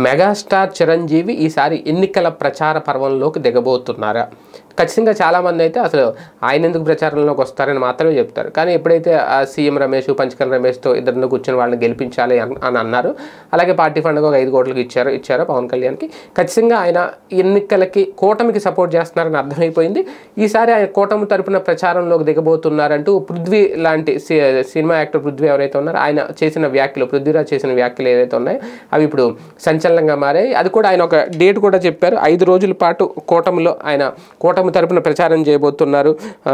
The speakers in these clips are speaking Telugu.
మెగాస్టార్ చిరంజీవి ఈసారి ఎన్నికల ప్రచార పర్వంలోకి దిగబోతున్నారా? ఖచ్చితంగా చాలామంది అయితే అసలు ఆయన ఎందుకు ప్రచారంలోకి వస్తారని మాత్రమే చెప్తారు. కానీ ఎప్పుడైతే సీఎం రమేష్, పంచకల్ రమేష్తో ఇద్దరిని కూర్చొని వాళ్ళని గెలిపించాలి అని అన్నారు, అలాగే పార్టీ ఫండ్గా ఒక 5 కోట్లకి ఇచ్చారు పవన్ కళ్యాణ్కి, ఖచ్చితంగా ఆయన ఎన్నికలకి కూటమికి సపోర్ట్ చేస్తున్నారని అర్థమైపోయింది. ఈసారి ఆయన కూటమి తరపున ప్రచారంలోకి దిగబోతున్నారంటూ పృథ్వీ లాంటి సినిమా యాక్టర్ పృథ్వీ ఎవరైతే ఉన్నారో ఆయన చేసిన వ్యాఖ్యలు, పృథ్వీరాజ్ చేసిన వ్యాఖ్యలు ఏవైతే ఉన్నాయో అవి ఇప్పుడు సంచలనంగా మారాయి. అది కూడా ఆయన ఒక డేట్ కూడా చెప్పారు. 5 రోజుల పాటు కూటమిలో ఆయన కూటమి తరపున ప్రచారం చేయబోతున్నారు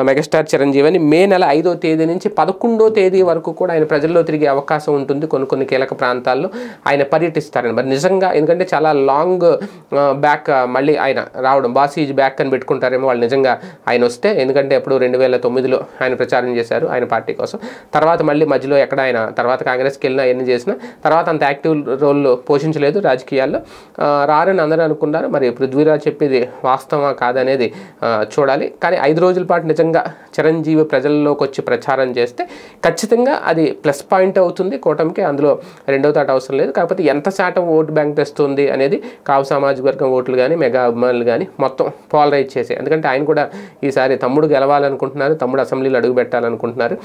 మెగాస్టార్ చిరంజీవి అని. మే నెల 5వ తేదీ నుంచి 11వ తేదీ వరకు కూడా ఆయన ప్రజల్లో తిరిగే అవకాశం ఉంటుంది. కొన్ని కీలక ప్రాంతాల్లో ఆయన పర్యటిస్తారని. మరి నిజంగా ఎందుకంటే చాలా లాంగ్ బ్యాక్ మళ్ళీ ఆయన రావడం, బాస్ ఈజ్ బ్యాక్ అని పెట్టుకుంటారేమో వాళ్ళు నిజంగా ఆయన వస్తే. ఎందుకంటే ఎప్పుడు 2009లో ఆయన ప్రచారం చేశారు ఆయన పార్టీ కోసం. తర్వాత మళ్ళీ మధ్యలో ఎక్కడ ఆయన తర్వాత కాంగ్రెస్కి వెళ్ళినా ఎన్ని చేసినా తర్వాత అంత యాక్టివ్ రోల్ పోషించలేదు రాజకీయాల్లో. రారని అందరూ అనుకున్నారు. మరి పృథ్వీరాజ్ చెప్పేది వాస్తవమా కాదనేది చూడాలి. కానీ 5 రోజుల పాటు నిజంగా చిరంజీవి ప్రజల్లోకి వచ్చి ప్రచారం చేస్తే ఖచ్చితంగా అది ప్లస్ పాయింట్ అవుతుంది కూటమికి. అందులో రెండో తాట అవసరం లేదు. కాకపోతే ఎంత శాతం ఓటు బ్యాంక్ తెస్తుంది అనేది కావు సామాజిక వర్గం ఓట్లు కానీ మెగా అభిమానులు కానీ మొత్తం పోలరైజ్ చేసే. ఎందుకంటే ఆయన కూడా ఈసారి తమ్ముడు గెలవాలనుకుంటున్నారు, తమ్ముడు అసెంబ్లీలో అడుగు పెట్టాలనుకుంటున్నారు.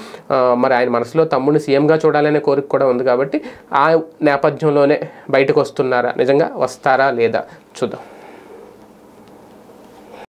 మరి ఆయన మనసులో తమ్ముడిని సీఎంగా చూడాలనే కోరిక కూడా ఉంది. కాబట్టి ఆ నేపథ్యంలోనే బయటకు వస్తున్నారా, నిజంగా వస్తారా లేదా చూద్దాం.